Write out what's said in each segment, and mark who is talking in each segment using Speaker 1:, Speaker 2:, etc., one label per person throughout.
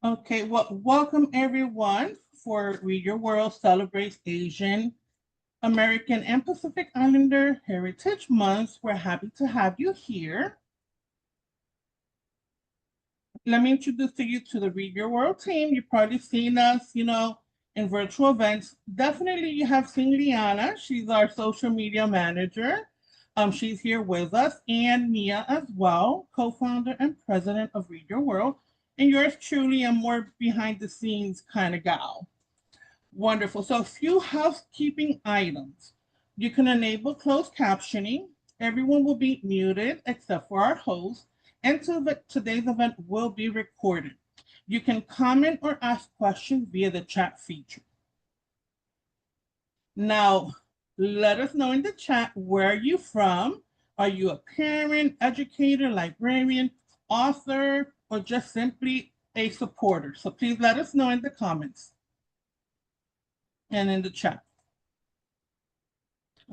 Speaker 1: Okay, well, welcome everyone for Read Your World celebrates Asian American and Pacific Islander Heritage Month. We're happy to have you here. Let me introduce you to the Read Your World team. You've probably seen us, in virtual events. Definitely you have seen Liana. She's our social media manager. She's here with us, and Mia as well, co-founder and president of Read Your World. And yours truly, a more behind the scenes kind of gal. Wonderful. So a few housekeeping items. You can enable closed captioning. Everyone will be muted except for our host. And today's event will be recorded. You can comment or ask questions via the chat feature. Now, let us know in the chat, where are you from? Are you a parent, educator, librarian, author, or just simply a supporter? So please let us know in the comments and in the chat.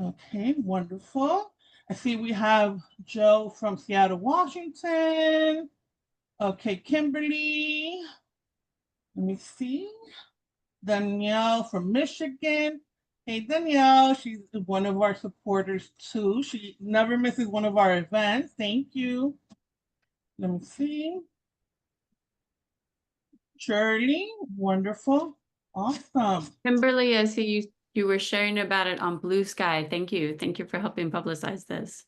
Speaker 1: Okay, wonderful. I see we have Joe from Seattle, Washington. Okay, Kimberly. Let me see. Danielle from Michigan. Hey, Danielle, she's one of our supporters too. She never misses one of our events. Thank you. Let me see. Shirley, wonderful. Awesome.
Speaker 2: Kimberly, I see you were sharing about it on Blue Sky. Thank you. Thank you for helping publicize this.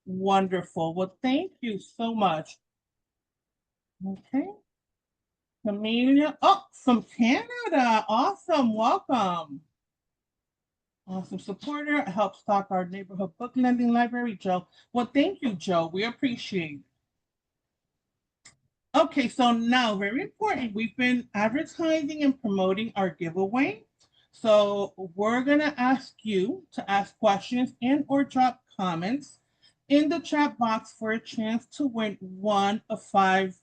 Speaker 1: Wonderful. Well, thank you so much. Okay. Camelia, from Canada. Awesome. Welcome. Awesome supporter. Help stock our neighborhood book lending library, Joe. Well, thank you, Joe. We appreciate it. Okay, so now, very important, we've been advertising and promoting our giveaway. So we're gonna ask you to ask questions and or drop comments in the chat box for a chance to win one of 5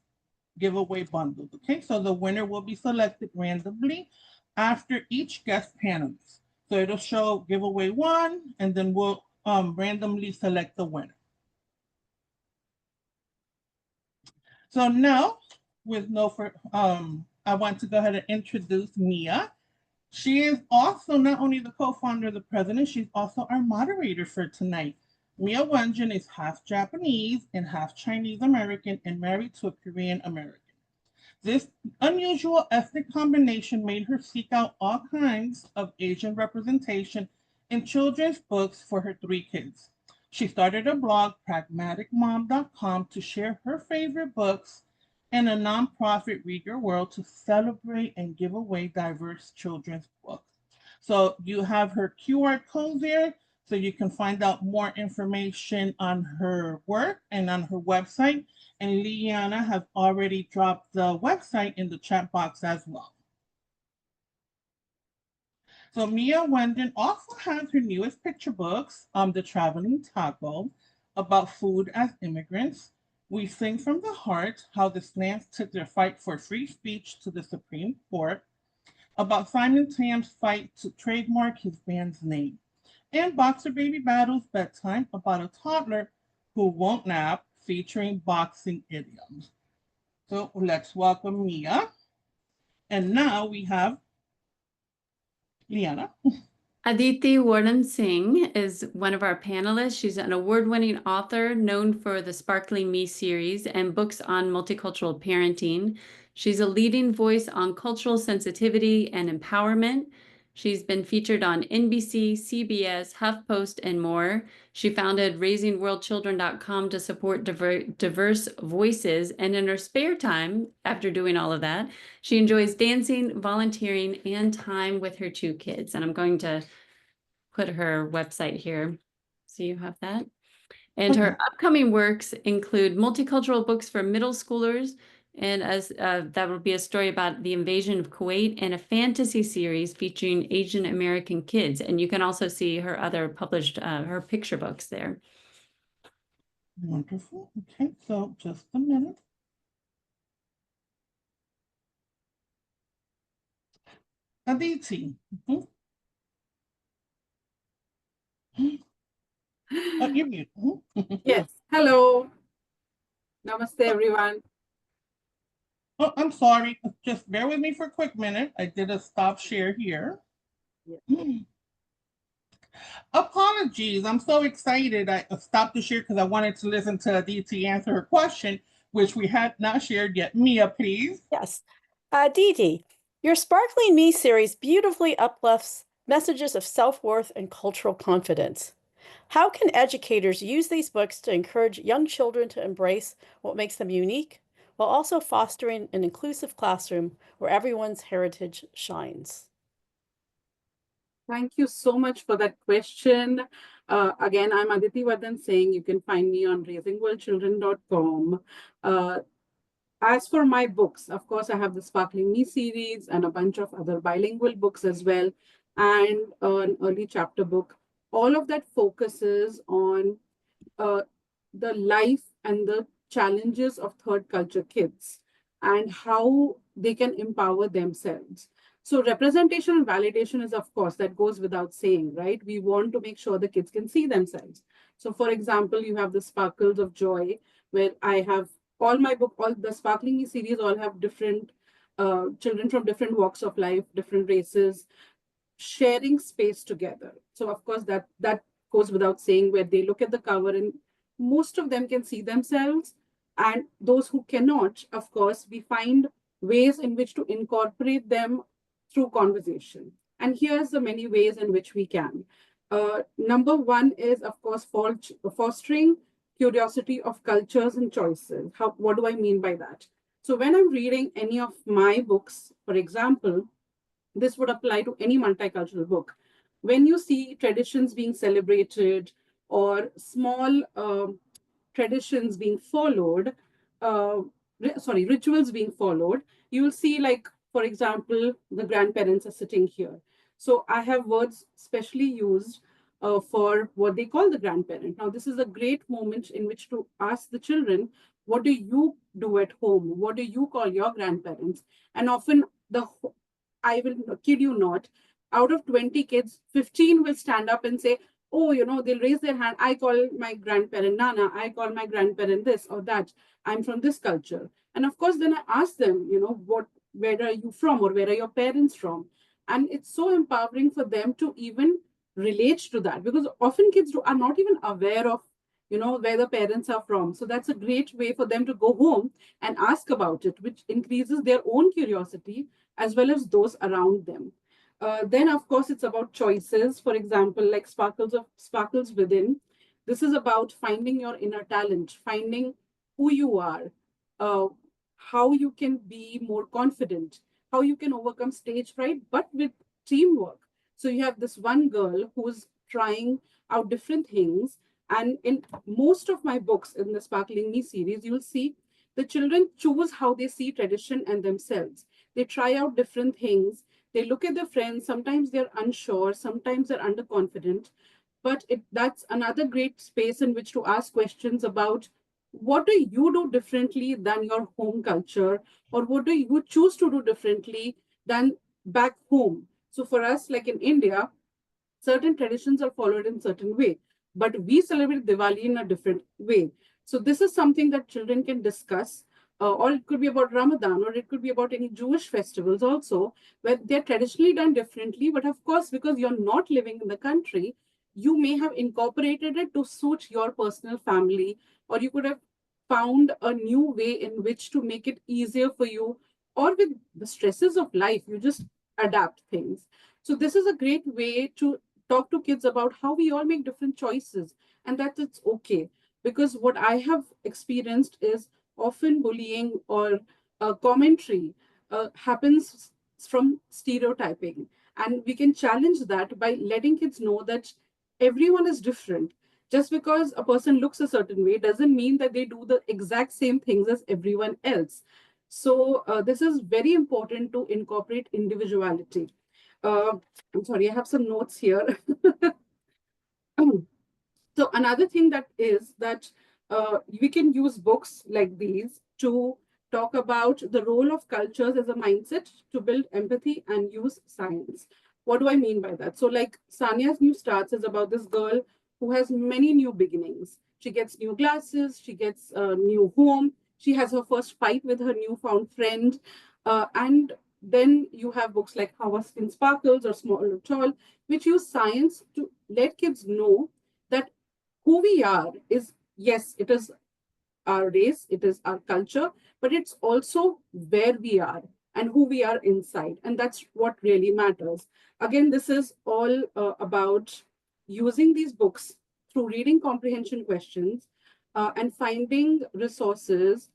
Speaker 1: giveaway bundles. Okay, so the winner will be selected randomly after each guest panelist. So it'll show giveaway 1, and then we'll randomly select the winner. So now, with I want to go ahead and introduce Mia. She is also not only the co-founder, the president, she's also our moderator for tonight. Mia Wenjen is half Japanese and half Chinese American and married to a Korean American. This unusual ethnic combination made her seek out all kinds of Asian representation in children's books for her 3 kids. She started a blog, pragmaticmom.com, to share her favorite books, and a nonprofit, Read Your World, to celebrate and give away diverse children's books. So you have her QR code there, so you can find out more information on her work and on her website. And Liana has already dropped the website in the chat box as well. So Mia Wenjen also has her newest picture books, The Traveling Taco, about food as immigrants. We Sing from the Heart, how the Slants took their fight for free speech to the Supreme Court, about Simon Tam's fight to trademark his band's name, and Boxer Baby Battles Bedtime, about a toddler who won't nap, featuring boxing idioms. So let's welcome Mia. And now we have Liana.
Speaker 2: Aditi Wardhan Singh is one of our panelists. She's an award-winning author known for the Sparkling Me series and books on multicultural parenting. She's a leading voice on cultural sensitivity and empowerment. She's been featured on NBC, CBS, HuffPost, and more. She founded raisingworldchildren.com to support diverse voices. And in her spare time, after doing all of that, she enjoys dancing, volunteering, and time with her 2 kids. And I'm going to put her website here so you have that. And her upcoming works include multicultural books for middle schoolers, and as that will be a story about the invasion of Kuwait, and a fantasy series featuring Asian American kids. And you can also see her other published, her picture books there.
Speaker 1: Wonderful. Okay, so just a minute. Aditi. Oh, you're mute.
Speaker 3: Yes. Hello. Namaste, everyone.
Speaker 1: Oh, I'm sorry. Just bear with me for a quick minute. I did a stop share here.
Speaker 3: Yeah.
Speaker 1: Apologies. I'm so excited. I stopped the share because I wanted to listen to Aditi answer her question, which we had not shared yet. Mia, please.
Speaker 3: Yes. Aditi, your Sparkling Me series beautifully uplifts messages of self-worth and cultural confidence. How can educators use these books to encourage young children to embrace what makes them unique, while also fostering an inclusive classroom where everyone's heritage shines?
Speaker 4: Thank you so much for that question. Again, I'm Aditi Vardhan Singh. You can find me on raisingworldchildren.com. As for my books, of course, I have the Sparkling Me series and a bunch of other bilingual books as well, and an early chapter book. All of that focuses on uh, the life and the challenges of third culture kids and how they can empower themselves. So representation and validation is, of course, that goes without saying, right? We want to make sure the kids can see themselves. So for example, you have the Sparkles of Joy, where I have all my book, all the Sparkling Me series all have different children from different walks of life, different races, sharing space together. So of course that goes without saying, where they look at the cover and most of them can see themselves, and those who cannot, of course, we find ways in which to incorporate them through conversation. And here's the many ways in which we can. Number one is, of course, fostering curiosity of cultures and choices. What do I mean by that? So when I'm reading any of my books, for example, this would apply to any multicultural book. When you see traditions being celebrated or small traditions being followed, rituals being followed, you will see, like, for example, the grandparents are sitting here. So I have words specially used for what they call the grandparent. Now, this is a great moment in which to ask the children, what do you do at home? What do you call your grandparents? And often I will kid you not, out of 20 kids, 15 will stand up and say, oh, they'll raise their hand. I call my grandparent Nana. I call my grandparent this or that. I'm from this culture. And of course, then I ask them, where are you from, or where are your parents from? And it's so empowering for them to even relate to that, because often kids are not even aware of, where the parents are from. So that's a great way for them to go home and ask about it, which increases their own curiosity as well as those around them. Then, of course, it's about choices. For example, like Sparkles Within. This is about finding your inner talent, finding who you are, uh, how you can be more confident, how you can overcome stage fright, but with teamwork. So you have this one girl who's trying out different things. And in most of my books in the Sparkling Me series, you'll see the children choose how they see tradition and themselves. They try out different things. They look at their friends. Sometimes they're unsure. Sometimes they're underconfident. But that's another great space in which to ask questions about, what do you do differently than your home culture? Or what do you choose to do differently than back home? So for us, like in India, certain traditions are followed in certain way, but we celebrate Diwali in a different way. So this is something that children can discuss, or it could be about Ramadan, or it could be about any Jewish festivals also, where they're traditionally done differently. But of course, because you're not living in the country, you may have incorporated it to suit your personal family, or you could have found a new way in which to make it easier for you, or with the stresses of life, you just adapt things. So this is a great way to talk to kids about how we all make different choices, and that it's okay. Because what I have experienced is often bullying or commentary happens from stereotyping. And we can challenge that by letting kids know that everyone is different. Just because a person looks a certain way doesn't mean that they do the exact same things as everyone else. So this is very important to incorporate individuality. Uh, I'm sorry, I have some notes here. So another thing that is that we can use books like these to talk about the role of cultures as a mindset to build empathy and use science. What do I mean by that? So like Sania's New Starts is about this girl who has many new beginnings. She gets new glasses, she gets a new home, she has her first fight with her newfound friend. And then you have books like How Our Skin Sparkles or Small or Tall, which use science to let kids know that who we are is, yes, it is our race, it is our culture, but it's also where we are and who we are inside. And that's what really matters. Again, this is all about using these books through reading comprehension questions and finding resources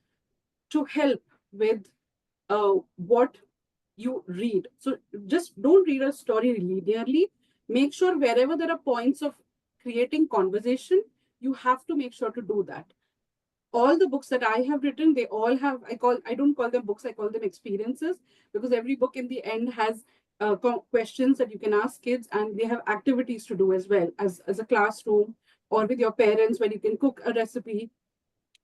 Speaker 4: to help with what you read. So just don't read a story linearly. Make sure wherever there are points of creating conversation, you have to make sure to do that. All the books that I have written, they all have, I don't call them books, I call them experiences, because every book in the end has questions that you can ask kids, and they have activities to do as well as a classroom or with your parents, where you can cook a recipe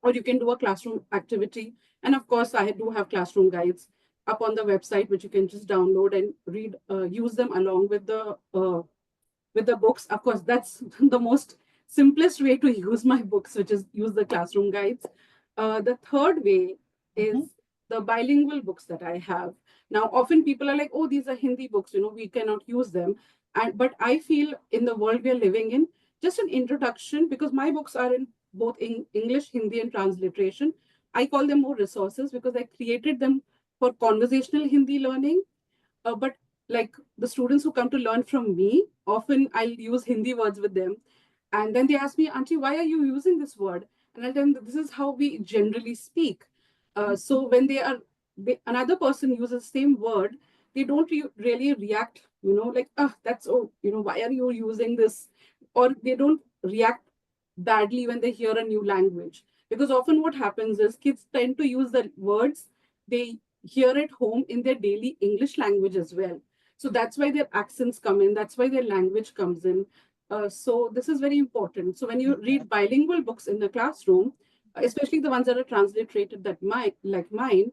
Speaker 4: or you can do a classroom activity. And of course, I do have classroom guides up on the website, which you can just download and read, use them along with the books. Of course, that's the most simplest way to use my books, which is use the classroom guides. The third way is the bilingual books that I have. Now, often people are like, oh, these are Hindi books, we cannot use them. But I feel in the world we are living in, just an introduction, because my books are in both in English, Hindi, and transliteration. I call them more resources because I created them for conversational Hindi learning. But like the students who come to learn from me, often I'll use Hindi words with them. And then they ask me, Auntie, why are you using this word? And I'll tell them, this is how we generally speak. So when another person uses the same word, they don't really react, like, that's, why are you using this? Or they don't react badly when they hear a new language. Because often what happens is kids tend to use the words they hear at home in their daily English language as well. So that's why their accents come in. That's why their language comes in. So this is very important. So when you read bilingual books in the classroom, especially the ones that are transliterated like mine,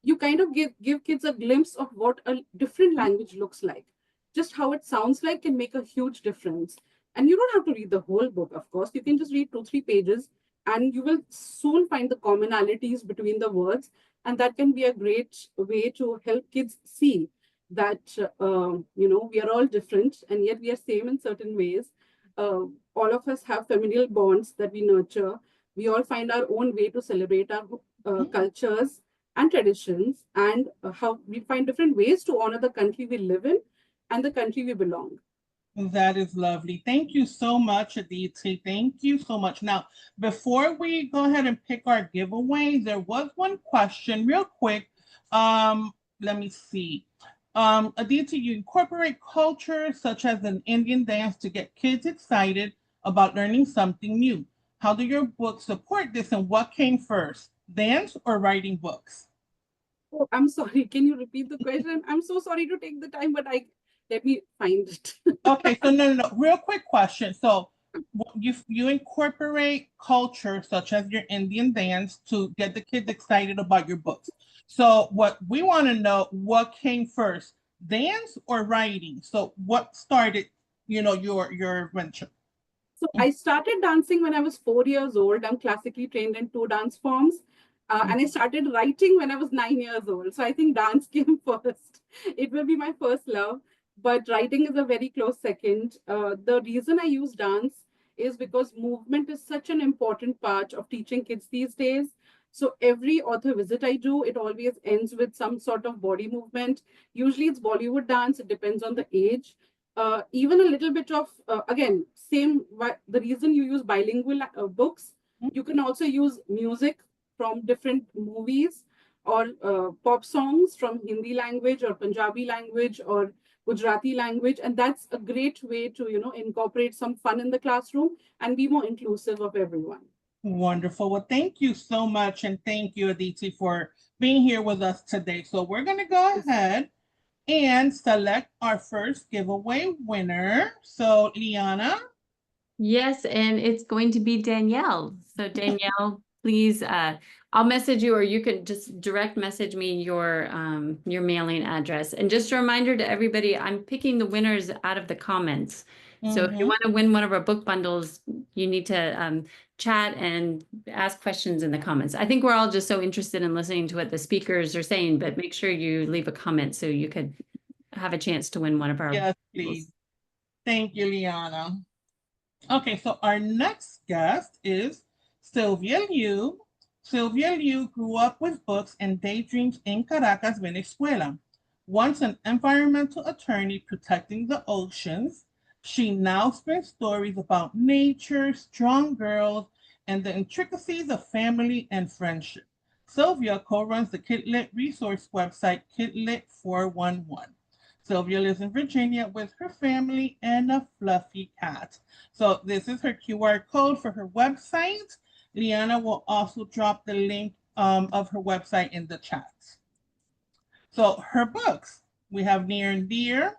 Speaker 4: you kind of give kids a glimpse of what a different language looks like. Just how it sounds like can make a huge difference. And you don't have to read the whole book, of course. You can just read 2-3 pages, and you will soon find the commonalities between the words. And that can be a great way to help kids see that, we are all different, and yet we are same in certain ways. All of us have familial bonds that we nurture. We all find our own way to celebrate our cultures and traditions, and how we find different ways to honor the country we live in and the country we belong.
Speaker 1: That is lovely. Thank you so much, Aditi. Thank you so much. Now, before we go ahead and pick our giveaway, there was one question real quick. Let me see. Aditi, you incorporate culture such as an Indian dance to get kids excited about learning something new. How do your books support this, and what came first, dance or writing books?
Speaker 4: Oh, I'm sorry. Can you repeat the question? I'm so sorry to take the time, but let me find it.
Speaker 1: Okay, so no. Real quick question. So you incorporate culture such as your Indian dance to get the kids excited about your books. So what we want to know, what came first, dance or writing? So what started, your venture?
Speaker 4: So I started dancing when I was 4 years old. I'm classically trained in 2 dance forms. And I started writing when I was 9 years old. So I think dance came first. It will be my first love, but writing is a very close second. The reason I use dance is because movement is such an important part of teaching kids these days. So every author visit I do, it always ends with some sort of body movement. Usually it's Bollywood dance. It depends on the age. Even a little bit of, again, the reason you use bilingual books, you can also use music from different movies, or pop songs from Hindi language or Punjabi language or Gujarati language. And that's a great way to, incorporate some fun in the classroom and be more inclusive of everyone.
Speaker 1: Wonderful. Well, thank you so much. And thank you, Aditi, for being here with us today. So we're going to go ahead and select our first giveaway winner. So Liana.
Speaker 2: Yes, and it's going to be Danielle. So Danielle, please I'll message you, or you can just direct message me your mailing address. And just a reminder to everybody, I'm picking the winners out of the comments. So if you want to win one of our book bundles, you need to chat and ask questions in the comments. I think we're all just so interested in listening to what the speakers are saying, but make sure you leave a comment so you could have a chance to win one of our
Speaker 1: Yes,
Speaker 2: bundles.
Speaker 1: please. Thank you, Liana. Okay, so our next guest is Sylvia Liu. Sylvia Liu grew up with books and daydreams in Caracas, Venezuela. Once an environmental attorney protecting the oceans, she now spins stories about nature, strong girls, and the intricacies of family and friendship. Sylvia co-runs the KidLit resource website, KidLit 411. Sylvia lives in Virginia with her family and a fluffy cat. So this is her QR code for her website. Liana will also drop the link of her website in the chat. So her books, we have Near and Dear,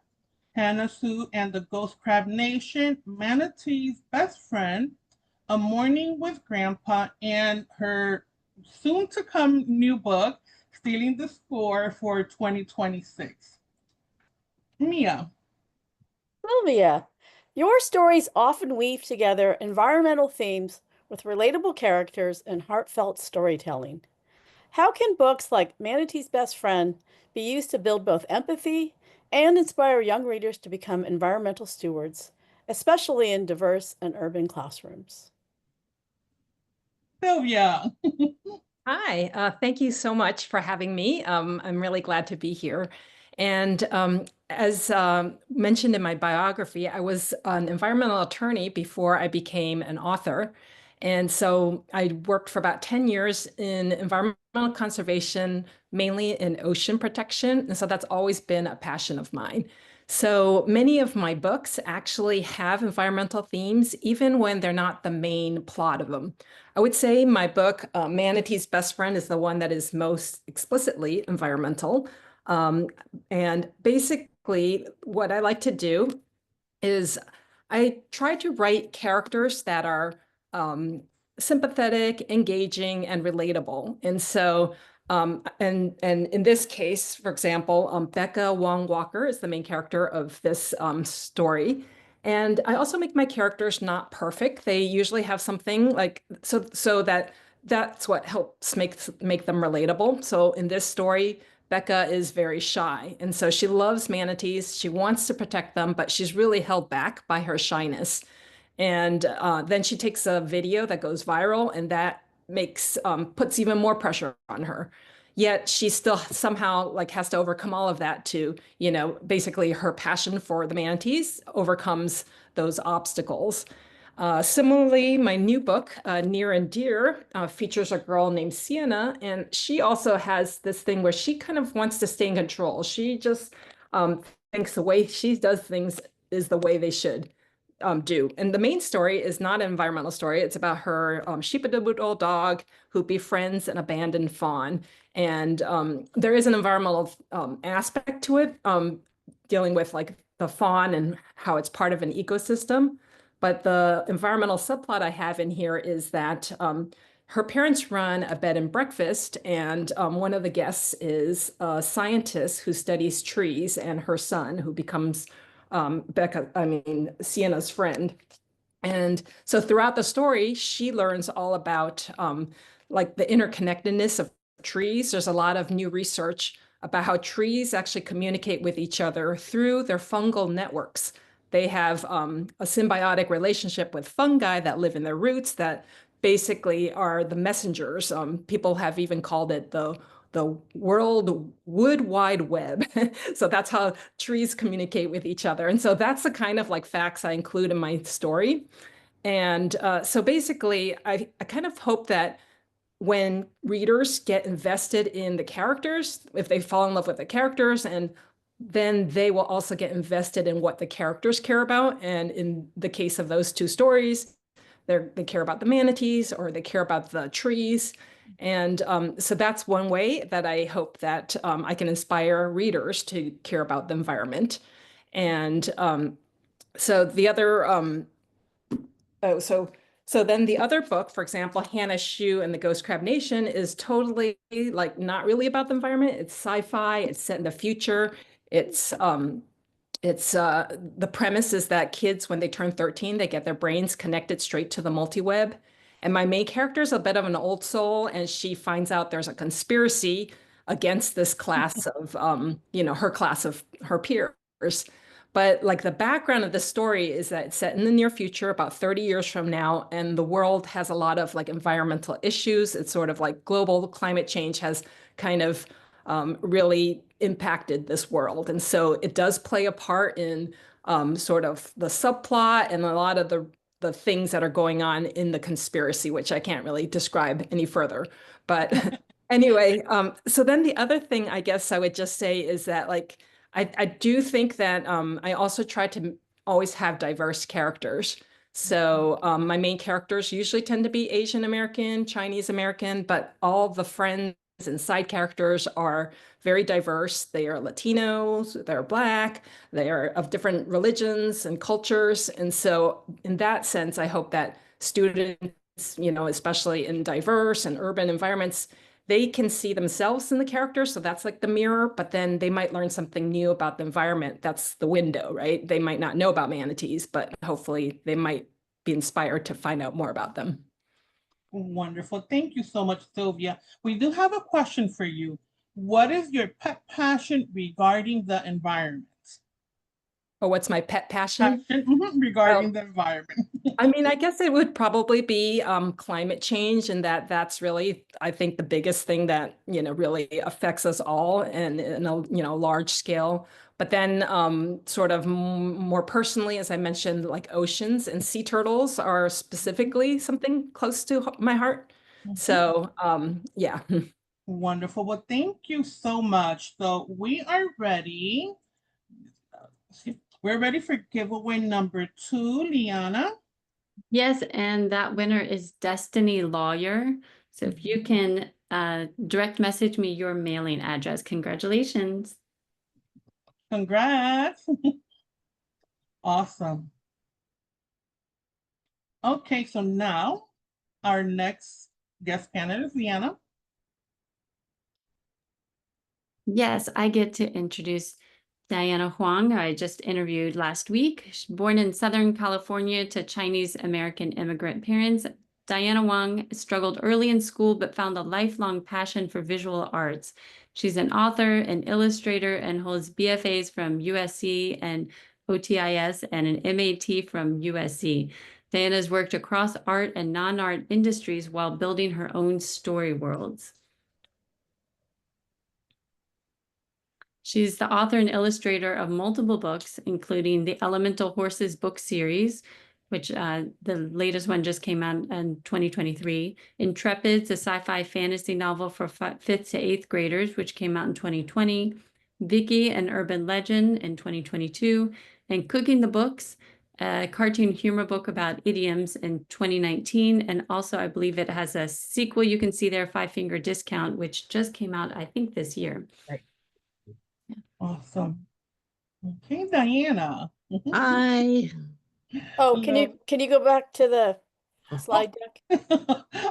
Speaker 1: Hannah Sue and the Ghost Crab Nation, Manatee's Best Friend, A Morning with Grandpa, and her soon-to-come new book, Stealing the Score for 2026. Mia.
Speaker 3: Sylvia, your stories often weave together environmental themes with relatable characters and heartfelt storytelling. How can books like Manatee's Best Friend be used to build both empathy and inspire young readers to become environmental stewards, especially in diverse and urban classrooms?
Speaker 1: Sylvia.
Speaker 5: Hi, thank you so much for having me. I'm really glad to be here. And as mentioned in my biography, I was an environmental attorney before I became an author. And so I worked for about 10 years in environmental conservation, mainly in ocean protection. And so that's always been a passion of mine. So many of my books actually have environmental themes, even when they're not the main plot of them. I would say my book, Manatee's Best Friend, is the one that is most explicitly environmental. And basically, what I like to do is I try to write characters that are sympathetic, engaging, and relatable. And so, and in this case, for example, Becca Wong Walker is the main character of this story. And I also make my characters not perfect. They usually have something like so that's what helps make them relatable. So in this story, Becca is very shy, and so she loves manatees. She wants to protect them, but she's really held back by her shyness. And then she takes a video that goes viral, and that makes puts even more pressure on her. Yet she still somehow like has to overcome all of that to, basically her passion for the manatees overcomes those obstacles. Similarly, my new book, Near and Dear, features a girl named Sienna, and she also has this thing where she kind of wants to stay in control. She just thinks the way she does things is the way they should do. And the main story is not an environmental story. It's about her sheepadoodle dog who befriends an abandoned fawn. And there is an environmental aspect to it, dealing with like the fawn and how it's part of an ecosystem. But the environmental subplot I have in here is that her parents run a bed and breakfast, and one of the guests is a scientist who studies trees, and her son, who becomes Sienna's friend. And so throughout the story, she learns all about like the interconnectedness of trees. There's a lot of new research about how trees actually communicate with each other through their fungal networks. They have a symbiotic relationship with fungi that live in their roots that basically are the messengers. People have even called it the world wood wide web. So that's how trees communicate with each other. And so that's the kind of like facts I include in my story. And so basically, I kind of hope that when readers get invested in the characters, if they fall in love with the characters, and then they will also get invested in what the characters care about. And in the case of those two stories, they care about the manatees or they care about the trees. And so that's one way that I hope that I can inspire readers to care about the environment. And so the other, so So then the other book, for example, Hannah Shue and the Ghost Crab Nation, is totally like not really about the environment. It's sci-fi. It's set in the future. It's the premise is that kids, when they turn 13, they get their brains connected straight to the multi-web. And my main character is a bit of an old soul, and she finds out there's a conspiracy against this class of, her class of her peers. But like the background of the story is that it's set in the near future, about 30 years from now, and the world has a lot of like environmental issues. It's sort of like global climate change has kind of really impacted this world. And so it does play a part in sort of the subplot and a lot of the things that are going on in the conspiracy, which I can't really describe any further. But anyway, so then the other thing I guess I would just say is that like, I do think that I also try to always have diverse characters. So my main characters usually tend to be Asian American, Chinese American, but all the friends and side characters are very diverse. They are Latinos, they're Black, they are of different religions and cultures. And so in that sense, I hope that students, especially in diverse and urban environments, they can see themselves in the characters. So that's like the mirror, but then they might learn something new about the environment. That's the window, right? They might not know about manatees, but hopefully they might be inspired to find out more about them.
Speaker 1: Wonderful. Thank you so much, Sylvia. We do have a question for you. What is your pet passion regarding the environment?
Speaker 5: Oh, what's my pet passion?
Speaker 1: Regarding the environment.
Speaker 5: I mean, I guess it would probably be climate change, and that's really, I think, the biggest thing that, really affects us all and in a large scale. But then sort of more personally, as I mentioned, like oceans and sea turtles are specifically something close to my heart. So yeah.
Speaker 1: Wonderful. Well, thank you so much. So we are ready. We're ready for giveaway number 2, Liana.
Speaker 2: Yes, and that winner is Destiny Lawyer. So if you can direct message me your mailing address, congratulations.
Speaker 1: Congrats. Awesome. Okay, so now our next guest panelist, Liana.
Speaker 2: Yes, I get to introduce Diana Huang, who I just interviewed last week. She's born in Southern California to Chinese American immigrant parents. Diana Huang struggled early in school, but found a lifelong passion for visual arts. She's an author, an illustrator, and holds BFAs from USC and OTIS and an MAT from USC. Diana's worked across art and non-art industries while building her own story worlds. She's the author and illustrator of multiple books, including the Elemental Horses book series, which the latest one just came out in 2023. Intrepids, a sci-fi fantasy novel for 5th to 8th graders, which came out in 2020. Vicky, an urban legend in 2022. And Cooking the Books, a cartoon humor book about idioms in 2019. And also, I believe it has a sequel you can see there, Five Finger Discount, which just came out, I think, this year.
Speaker 5: Right.
Speaker 1: Awesome. Okay, Diana.
Speaker 6: Hi.
Speaker 3: Oh, can you go back to the slide deck?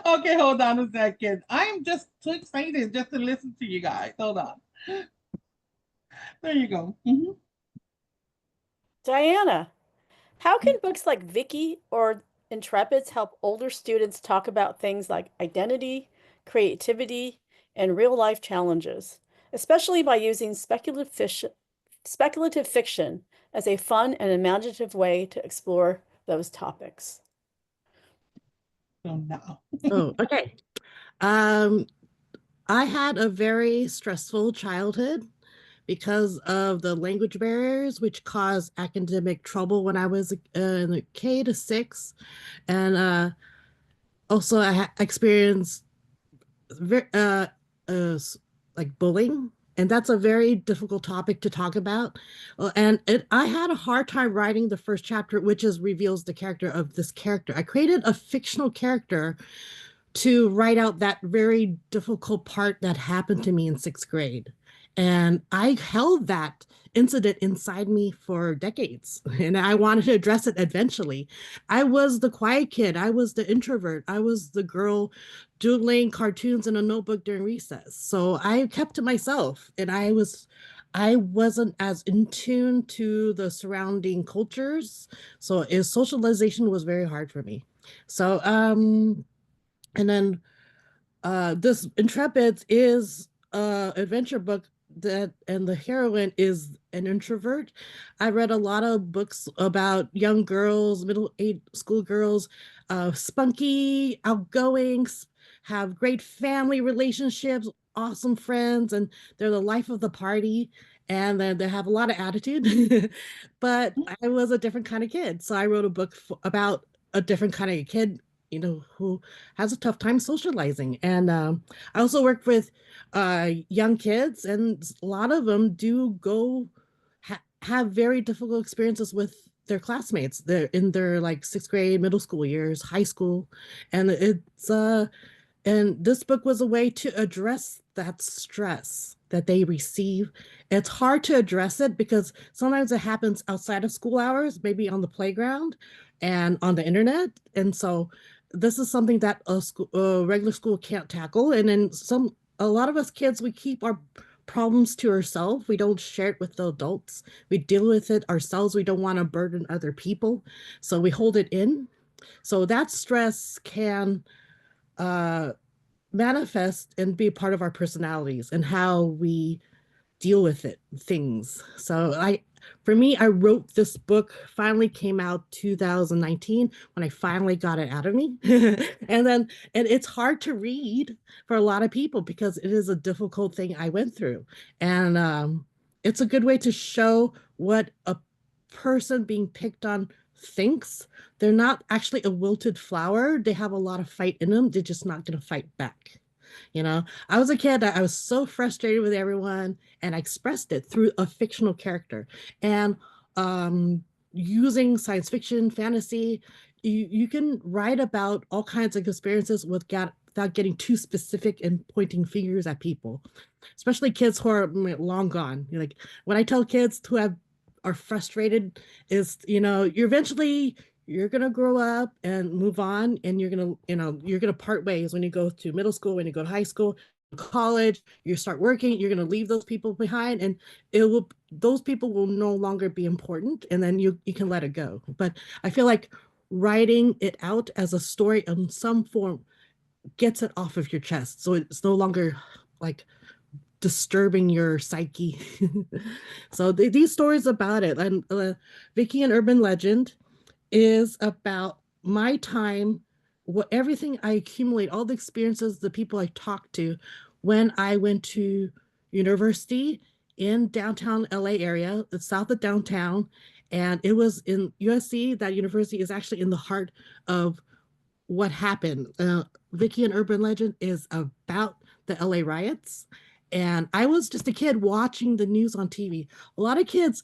Speaker 1: Okay, hold on a second. I'm just too excited just to listen to you guys. Hold on. There you go.
Speaker 3: Diana, how can books like Vicky or Intrepids help older students talk about things like identity, creativity, and real-life challenges, especially by using speculative fiction as a fun and imaginative way to explore those topics?
Speaker 1: So now.
Speaker 6: Oh, okay. I had a very stressful childhood because of the language barriers, which caused academic trouble when I was in the K to 6. And also I experienced like bullying. And that's a very difficult topic to talk about. And I had a hard time writing the first chapter, which reveals the character of this character. I created a fictional character to write out that very difficult part that happened to me in 6th grade. And I held that incident inside me for decades, and I wanted to address it eventually. I was the quiet kid. I was the introvert. I was the girl doodling cartoons in a notebook during recess. So I kept to myself, and I wasn't as in tune to the surrounding cultures. So socialization was very hard for me. So and then this Intrepid is a adventure book that, and the heroine is an introvert. I read a lot of books about young girls, middle age school girls, spunky, outgoing, have great family relationships, awesome friends, and they're the life of the party. And then they have a lot of attitude. But I was a different kind of kid. So I wrote a book about a different kind of kid, who has a tough time socializing. And I also work with young kids, and a lot of them do go have very difficult experiences with their classmates. They're in their like sixth grade, middle school years, high school, and and this book was a way to address that stress that they receive. It's hard to address it because sometimes it happens outside of school hours, maybe on the playground and on the internet. And so this is something that a regular school can't tackle. And then a lot of us kids, we keep our problems to ourselves. We don't share it with the adults. We deal with it ourselves. We don't want to burden other people. So we hold it in. So that stress can manifest and be part of our personalities and how we deal with things. So for me, I wrote this book, finally came out 2019 when I finally got it out of me. And it's hard to read for a lot of people because it is a difficult thing I went through. And it's a good way to show what a person being picked on thinks. They're not actually a wilted flower. They have a lot of fight in them. They're just not going to fight back. I was a kid that I was so frustrated with everyone, and I expressed it through a fictional character. And using science fiction, fantasy, you can write about all kinds of experiences without getting too specific and pointing fingers at people, especially kids who are long gone. Like when I tell kids who are frustrated is, you're going to grow up and move on, and you're going to part ways when you go to middle school, when you go to high school, college, you start working, you're going to leave those people behind, and those people will no longer be important, and then you can let it go. But I feel like writing it out as a story in some form gets it off of your chest. So it's no longer like disturbing your psyche. So these stories about it, and Vicky and Urban Legend is about my time, everything I accumulate, all the experiences, the people I talked to when I went to university in downtown LA area, the south of downtown. And it was in USC. That university is actually in the heart of what happened. Vicky and Urban Legend is about the LA riots. And I was just a kid watching the news on TV. A lot of kids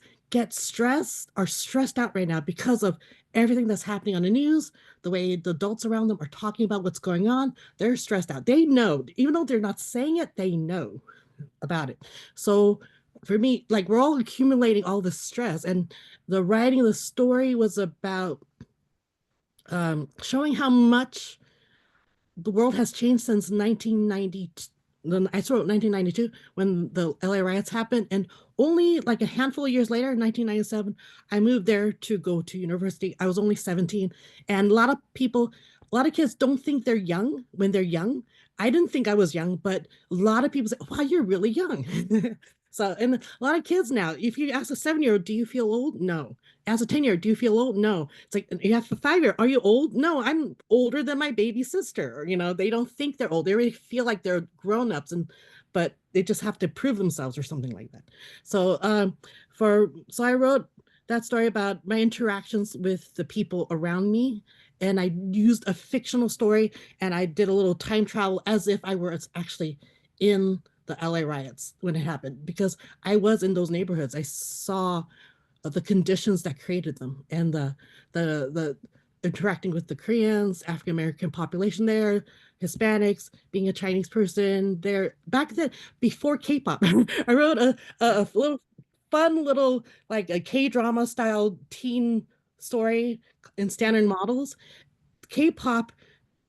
Speaker 6: are stressed out right now because of everything that's happening on the news, the way the adults around them are talking about what's going on. They're stressed out. They know, even though they're not saying it, they know about it. So for me, like, we're all accumulating all this stress, and the writing of the story was about showing how much the world has changed since 1990. I wrote 1992 when the LA riots happened, and only like a handful of years later, 1997, I moved there to go to university. I was only 17, and a lot of kids don't think they're young when they're young. I didn't think I was young, but a lot of people say, "Wow, you're really young." So, and a lot of kids now, if you ask a 7-year-old, "Do you feel old?" No. As a 10-year-old, "Do you feel old?" No. It's like, you have a 5-year, "Are you old?" No, I'm older than my baby sister. They don't think they're old. They really feel like they're grown-ups, but they just have to prove themselves or something like that. So so I wrote that story about my interactions with the people around me, and I used a fictional story, and I did a little time travel as if I were actually in the LA riots when it happened, because I was in those neighborhoods. I saw the conditions that created them, and the interacting with the Koreans, African American population there, Hispanics, being a Chinese person there. Back then, before K-pop, I wrote a little fun little like a K-drama style teen story in standard models. K-pop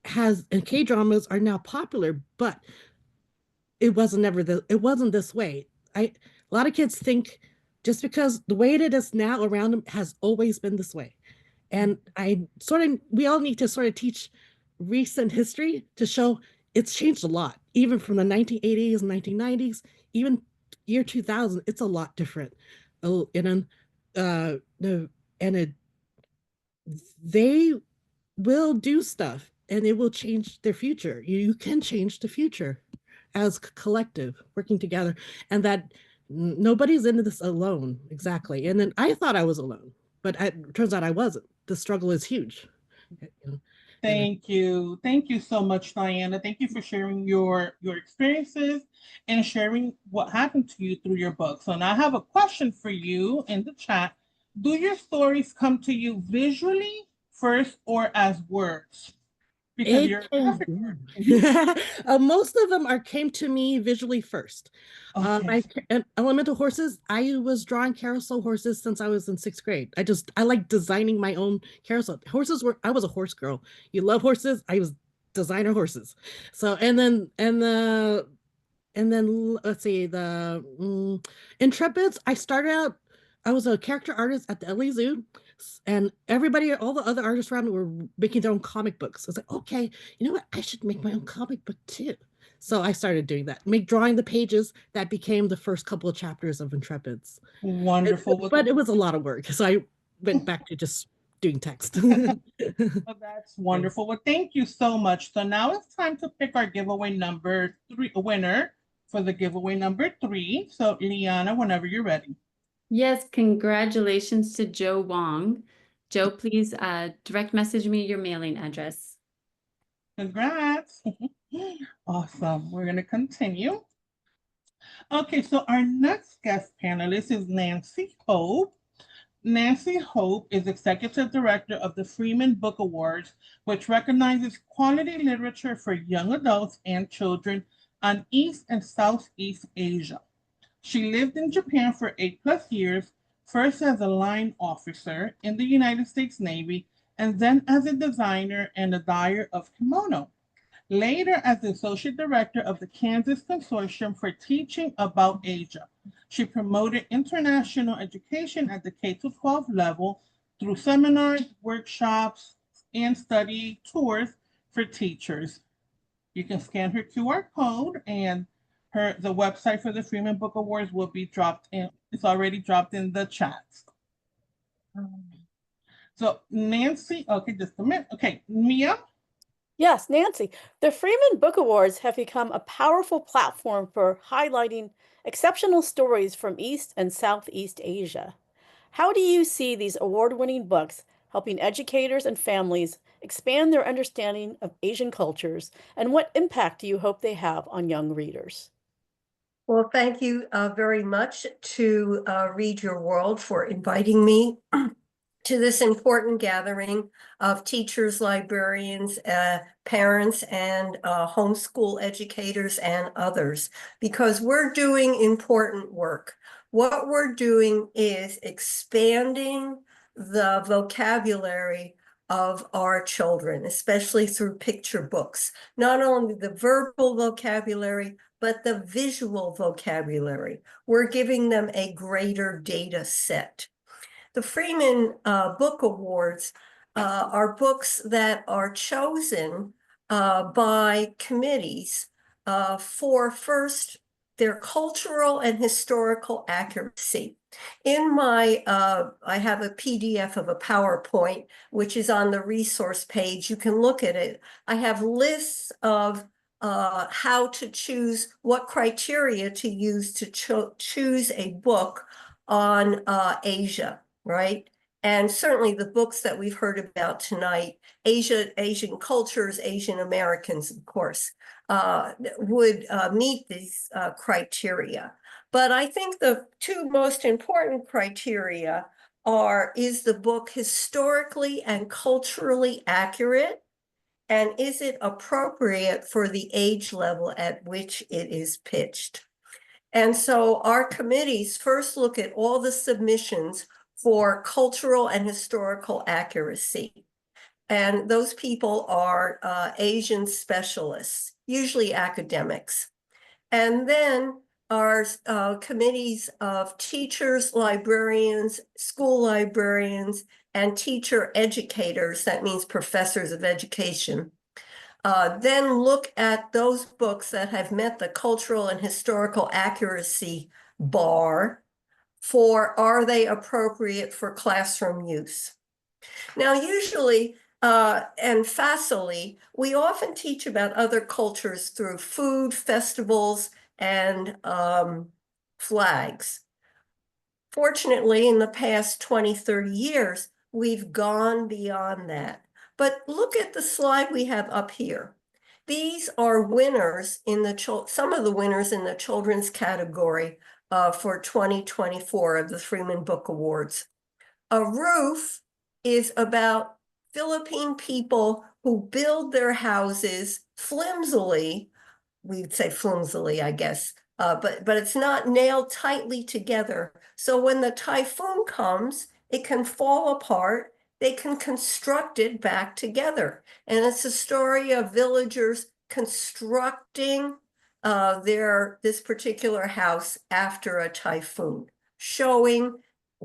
Speaker 6: has and K-dramas are now popular, but it wasn't this way. A lot of kids think just because the way it is now around them has always been this way. And we all need to sort of teach recent history to show it's changed a lot, even from the 1980s and 1990s, even year 2000, it's a lot different. Oh, and they will do stuff and it will change their future. You can change the future as collective, working together, and that nobody's into this alone. Exactly. And then I thought I was alone, but it turns out I wasn't. The struggle is huge.
Speaker 1: Thank you. Thank you so much, Diana. Thank you for sharing your experiences and sharing what happened to you through your book. So now I have a question for you in the chat. Do your stories come to you visually first or as words? Because you're
Speaker 6: most of them came to me visually first.
Speaker 1: okay.
Speaker 6: Elemental horses, I was drawing carousel horses since I was in 6th grade. I like designing my own carousel. I was a horse girl. You love horses, I was designer horses. So and then let's see, the Intrepids, I was a character artist at the LA Zoo, and all the other artists around me were making their own comic books. I was like, okay, you know what? I should make my own comic book too. So I started doing that, drawing the pages that became the first couple of chapters of Intrepids.
Speaker 1: Wonderful.
Speaker 6: But it was a lot of work. So I went back to just doing text.
Speaker 1: Well, that's wonderful. Well, thank you so much. So now it's time to pick our giveaway number 3, a winner for the giveaway number 3. So Liana, whenever you're ready.
Speaker 2: Yes, congratulations to Joe Wong. Joe, please direct message me your mailing address.
Speaker 1: Congrats. Awesome. We're going to continue. Okay, so our next guest panelist is Nancy Hope. Nancy Hope is Executive Director of the Freeman Book Awards, which recognizes quality literature for young adults and children on East and Southeast Asia. She lived in Japan for 8+ years, first as a line officer in the United States Navy, and then as a designer and a dyer of kimono. Later as the Associate Director of the Kansas Consortium for Teaching About Asia. She promoted international education at the K-12 level through seminars, workshops, and study tours for teachers. You can scan her QR code, and the website for the Freeman Book Awards will be dropped in. It's already dropped in the chat. So Nancy, okay, just a minute. Okay, Mia.
Speaker 3: Yes, Nancy. The Freeman Book Awards have become a powerful platform for highlighting exceptional stories from East and Southeast Asia. How do you see these award-winning books helping educators and families expand their understanding of Asian cultures, and what impact do you hope they have on young readers?
Speaker 7: Well, thank you very much to Read Your World for inviting me to this important gathering of teachers, librarians, parents, and homeschool educators and others, because we're doing important work. What we're doing is expanding the vocabulary of our children, especially through picture books. Not only the verbal vocabulary, but the visual vocabulary. We're giving them a greater data set. The Freeman Book Awards are books that are chosen by committees for first their cultural and historical accuracy. In my, I have a PDF of a PowerPoint, which is on the resource page. You can look at it. I have lists of how to choose, what criteria to use to choose a book on Asia. Right? And certainly the books that we've heard about tonight, Asian cultures, Asian Americans, of course, would meet these criteria. But I think the two most important criteria is the book historically and culturally accurate? And is it appropriate for the age level at which it is pitched? And so our committees first look at all the submissions for cultural and historical accuracy. And those people are Asian specialists, usually academics. And then our committees of teachers, librarians, school librarians, and teacher educators, that means professors of education, then look at those books that have met the cultural and historical accuracy bar for are they appropriate for classroom use. Now, usually and facilely, we often teach about other cultures through food, festivals, and flags. Fortunately, in the past 20, 30 years, we've gone beyond that. But look at the slide we have up here. These are winners in the some of the winners in the children's category for 2024 of the Freeman Book Awards. A Roof is about Philippine people who build their houses flimsily. We'd say flimsily, I guess, but it's not nailed tightly together. So when the typhoon comes, it can fall apart. They can construct it back together. And it's a story of villagers constructing this particular house after a typhoon, showing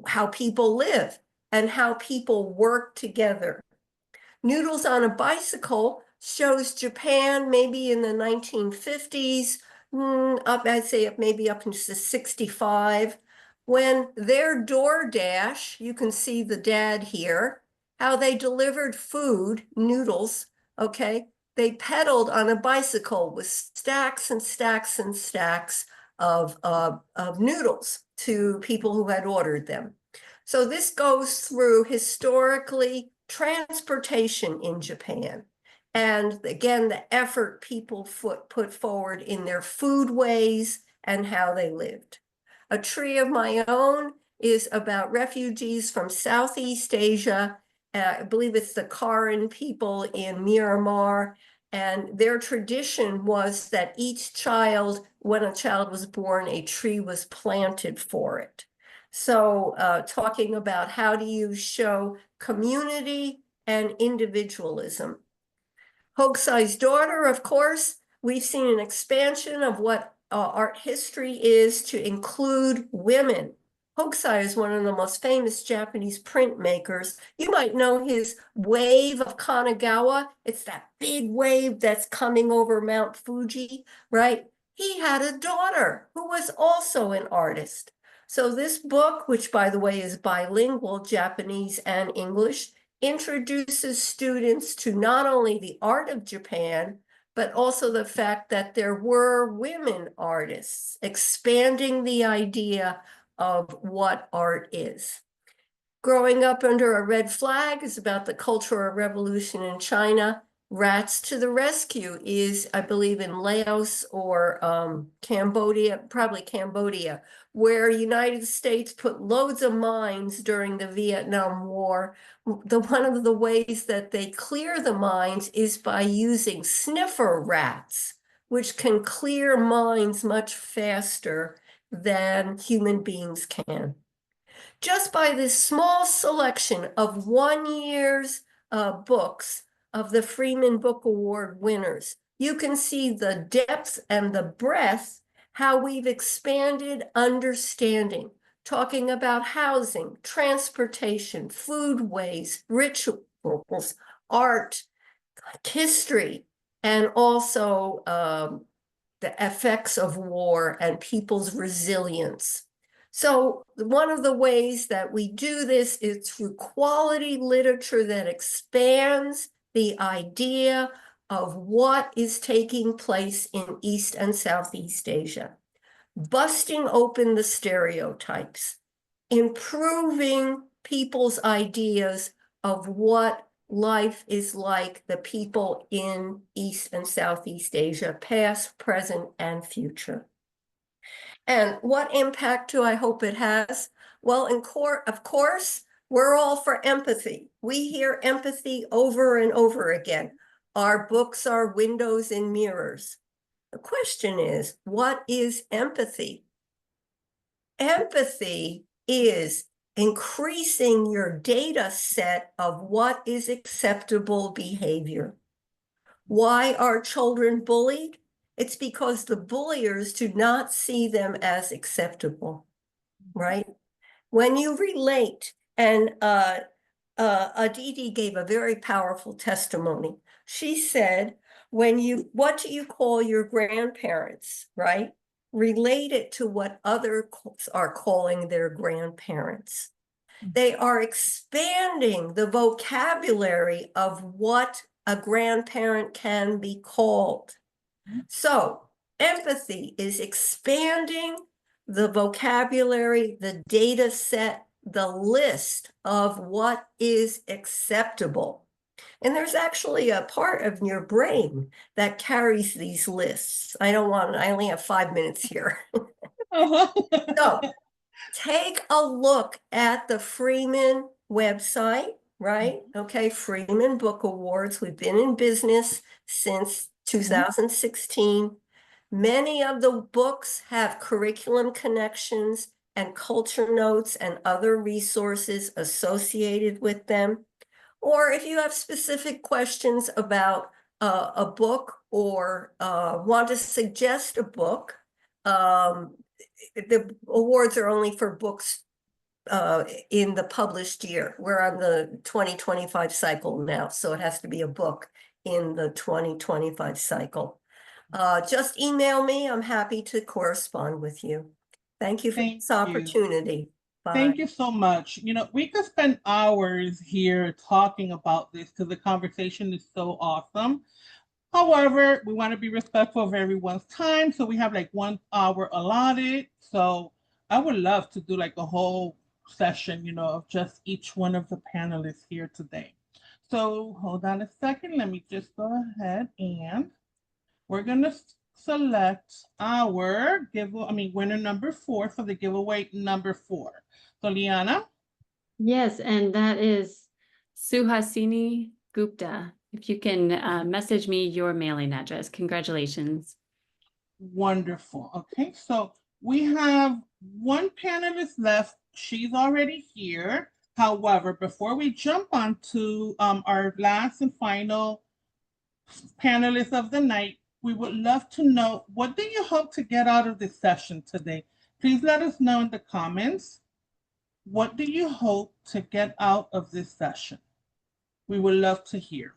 Speaker 7: how people live and how people work together. Noodles on a Bicycle shows Japan maybe in the 1950s, I'd say maybe up into 65, when their DoorDash, you can see the dad here, how they delivered food, noodles, okay? They pedaled on a bicycle with stacks and stacks and stacks of noodles to people who had ordered them. So this goes through historically transportation in Japan. And again, the effort people put forward in their foodways and how they lived. A Tree of My Own is about refugees from Southeast Asia. I believe it's the Karen people in Myanmar. And their tradition was that each child, when a child was born, a tree was planted for it. So talking about how do you show community and individualism. Hokusai's Daughter, of course, we've seen an expansion of what art history is to include women. Hokusai is one of the most famous Japanese printmakers. You might know his wave of Kanagawa. It's that big wave that's coming over Mount Fuji, right? He had a daughter who was also an artist. So this book, which by the way is bilingual, Japanese and English, introduces students to not only the art of Japan, but also the fact that there were women artists, expanding the idea of what art is. Growing Up Under a Red Flag is about the Cultural Revolution in China. Rats to the Rescue is, I believe, in Laos or Cambodia, probably Cambodia, where United States put loads of mines during the Vietnam War. One of the ways that they clear the mines is by using sniffer rats, which can clear mines much faster than human beings can. Just by this small selection of 1 year's books of the Freeman Book Award winners, you can see the depth and the breadth, how we've expanded understanding, talking about housing, transportation, foodways, rituals, art, history, and also the effects of war and people's resilience. So one of the ways that we do this is through quality literature that expands the idea of what is taking place in East and Southeast Asia, busting open the stereotypes, improving people's ideas of what life is like, the people in East and Southeast Asia, past, present, and future. And what impact do I hope it has? Well, of course, We're all for empathy. We hear empathy over and over again. Our books are windows and mirrors. The question is, what is empathy? Empathy is increasing your data set of what is acceptable behavior. Why are children bullied? It's because the bulliers do not see them as acceptable, right? When you relate, and Aditi gave a very powerful testimony. She said, what do you call your grandparents, right? Relate it to what others are calling their grandparents. They are expanding the vocabulary of what a grandparent can be called. So empathy is expanding the vocabulary, the data set, the list of what is acceptable. And there's actually a part of your brain that carries these lists. I only have 5 minutes here. So take a look at the Freeman website, right? Okay, Freeman Book Awards. We've been in business since 2016. Many of the books have curriculum connections and culture notes and other resources associated with them. Or if you have specific questions about a book or want to suggest a book, the awards are only for books in the published year. We're on the 2025 cycle now, so it has to be a book in the 2025 cycle. Just email me. I'm happy to correspond with you. Thank you for this opportunity. Bye.
Speaker 1: Thank you so much. You know, we could spend hours here talking about this because the conversation is so awesome. However, we want to be respectful of everyone's time. So we have like 1 hour allotted. So I would love to do like a whole session, you know, of just each one of the panelists here today. So hold on a second. Let me just go ahead and we're going to select our winner number 4 for the giveaway number 4. So Liana?
Speaker 2: Yes, and that is Suhasini Gupta. If you can message me your mailing address. Congratulations.
Speaker 1: Wonderful. Okay, so we have 1 panelist left. She's already here. However, before we jump on to our last and final panelist of the night, we would love to know, what do you hope to get out of this session today? Please let us know in the comments. What do you hope to get out of this session? We would love to hear.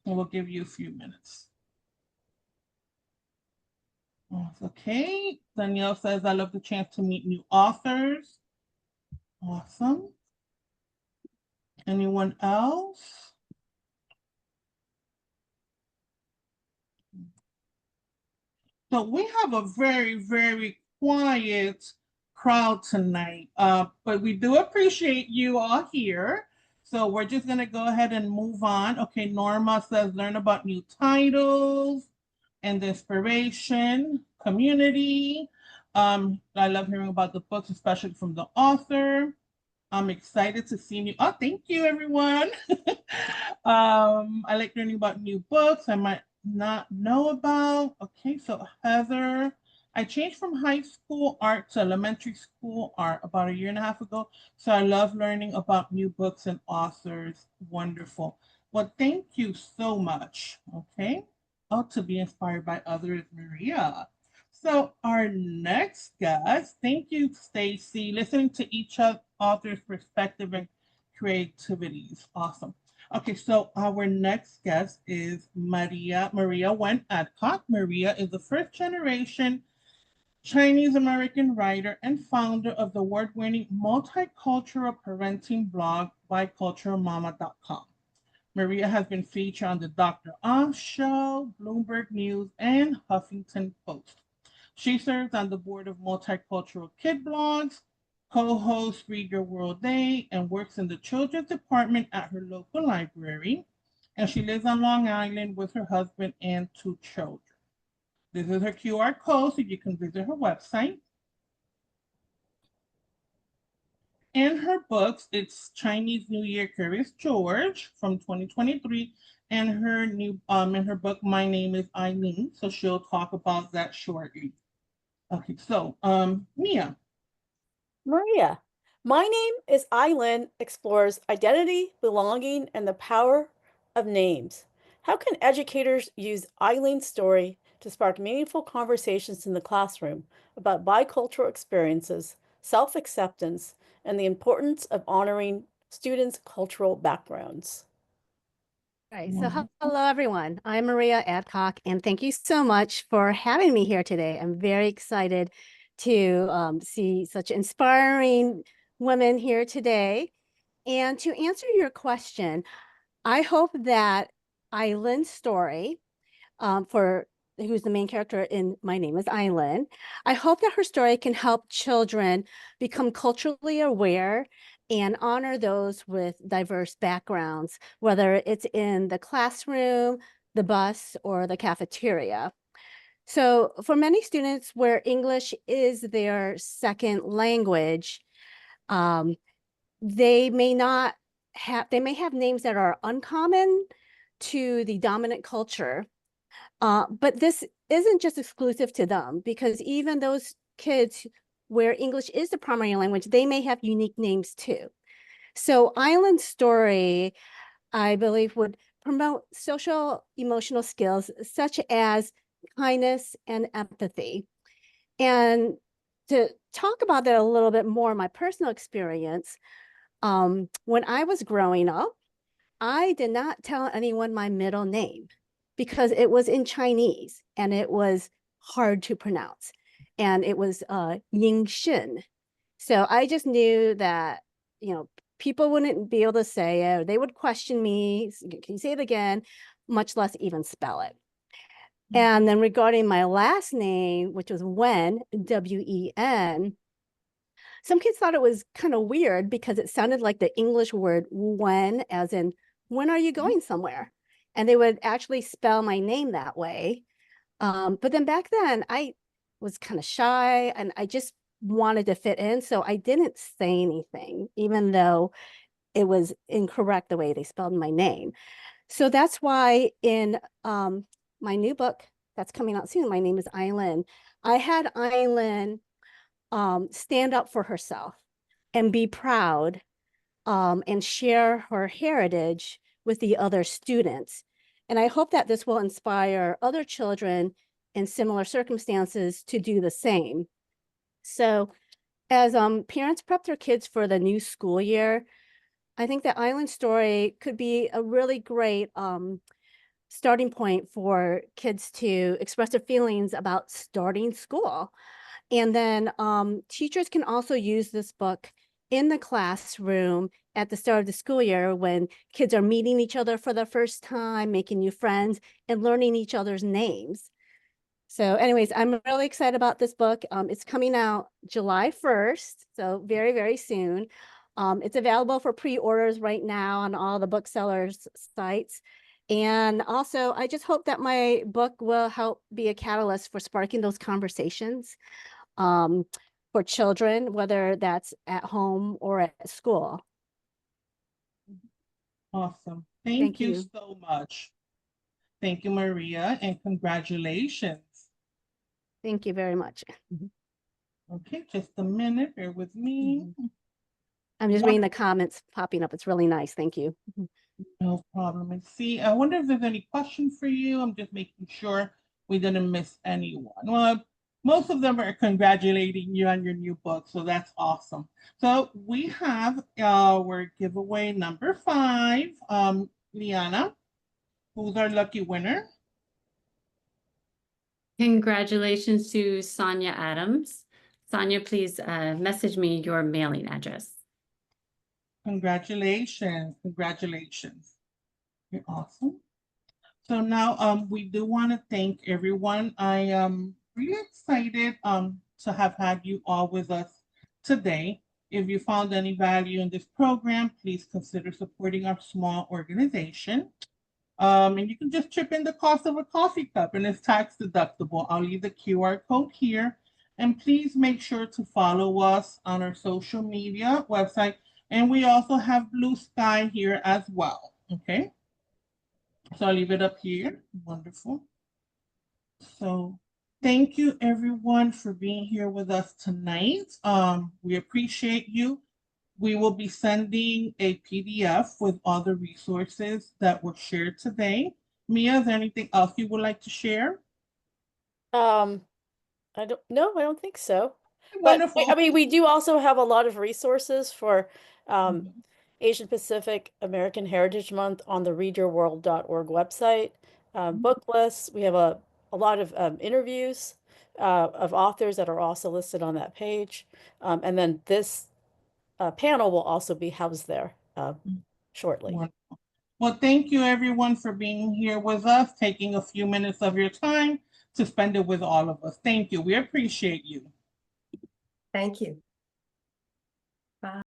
Speaker 1: And we'll give you a few minutes. Okay, Danielle says, I love the chance to meet new authors. Awesome. Anyone else? So we have a very, very quiet crowd tonight, but we do appreciate you all here. So we're just gonna go ahead and move on. Okay, Norma says, learn about new titles and inspiration, community. I love hearing about the books, especially from the author. I'm excited to see you. Oh, thank you, everyone. I like learning about new books I might not know about. Okay, so Heather, I changed from high school art to elementary school art about 1.5 years ago. So I love learning about new books and authors. Wonderful. Well, thank you so much. Okay. Oh, to be inspired by others, Maria. So our next guest, thank you, Stacy. Listening to each author's perspective and creativity is awesome. Okay, so our next guest is Maria Wen Adcock. Maria is the 1st generation Chinese American writer and founder of the award-winning multicultural parenting blog biculturalmama.com. Maria has been featured on the Dr. Oz Show, Bloomberg News, and Huffington Post. She serves on the board of Multicultural Kid Blogs, co-hosts Read Your World Day, and works in the children's department at her local library. And she lives on Long Island with her husband and 2 children. This is her QR code, so you can visit her website. in her books, it's Chinese New Year Curious George from 2023, and her new in her book, My Name is Eileen. So she'll talk about that shortly. Okay, so Mia.
Speaker 3: Maria, My Name is Eileen explores identity, belonging, and the power of names. How can educators use Eileen's story to spark meaningful conversations in the classroom about bicultural experiences, self-acceptance, and the importance of honoring students' cultural backgrounds?
Speaker 8: Right. So hello, everyone. I'm Maria Adcock, and thank you so much for having me here today. I'm very excited to see such inspiring women here today. And to answer your question, I hope that Eileen's story, who's the main character in My Name is Eileen, I hope that her story can help children become culturally aware and honor those with diverse backgrounds, whether it's in the classroom, the bus, or the cafeteria. So for many students where English is their second language, they may have names that are uncommon to the dominant culture. But this isn't just exclusive to them, because even those kids where English is the primary language, they may have unique names too. So Eileen's story, I believe, would promote social emotional skills such as kindness and empathy. And to talk about that a little bit more, my personal experience, when I was growing up, I did not tell anyone my middle name because it was in Chinese and it was hard to pronounce. And it was Ying Shin. So I just knew that, people wouldn't be able to say it. They would question me, can you say it again? Much less even spell it. And then regarding my last name, which was Wen, W-E-N, some kids thought it was kind of weird because it sounded like the English word when, as in, when are you going somewhere? And they would actually spell my name that way. But then back then I was kind of shy and I just wanted to fit in. So I didn't say anything, even though it was incorrect the way they spelled my name. So that's why in my new book that's coming out soon, My Name is Eileen, I had Eileen stand up for herself and be proud and share her heritage with the other students. And I hope that this will inspire other children in similar circumstances to do the same. So as parents prep their kids for the new school year, I think that Eileen's story could be a really great starting point for kids to express their feelings about starting school. And then teachers can also use this book in the classroom at the start of the school year when kids are meeting each other for the first time, making new friends, and learning each other's names. So anyways, I'm really excited about this book. It's coming out July 1st, so very, very soon. It's available for pre-orders right now on all the booksellers' sites. And also, I just hope that my book will help be a catalyst for sparking those conversations for children, whether that's at home or at school.
Speaker 1: Awesome. Thank you so much. Thank you, Maria, and congratulations.
Speaker 8: Thank you very much.
Speaker 1: Okay, just a minute, bear with me.
Speaker 8: I'm just reading the comments popping up. It's really nice. Thank you.
Speaker 1: No problem. And see, I wonder if there's any questions for you. I'm just making sure we didn't miss anyone. Well, most of them are congratulating you on your new book, so that's awesome. So we have our giveaway number 5. Liana, who's our lucky winner?
Speaker 2: Congratulations to Sonia Adams. Sonia, please message me your mailing address.
Speaker 1: Congratulations. Congratulations. You're awesome. So now we do want to thank everyone. I am really excited to have had you all with us today. If you found any value in this program, please consider supporting our small organization. And you can just chip in the cost of a coffee cup, and it's tax deductible. I'll leave the QR code here. And please make sure to follow us on our social media website. And we also have Blue Sky here as well. Okay. So I'll leave it up here. Wonderful. So thank you everyone for being here with us tonight. We appreciate you. We will be sending a PDF with all the resources that were shared today. Mia, is there anything else you would like to share?
Speaker 3: I don't think so. But
Speaker 1: Wonderful.
Speaker 3: I mean, we do also have a lot of resources for Asian Pacific American Heritage Month on the readyourworld.org website. Book lists. We have a lot of interviews of authors that are also listed on that page. And then this panel will also be housed there shortly.
Speaker 1: Wonderful. Well, thank you everyone for being here with us, taking a few minutes of your time to spend it with all of us. Thank you. We appreciate you.
Speaker 7: Thank you.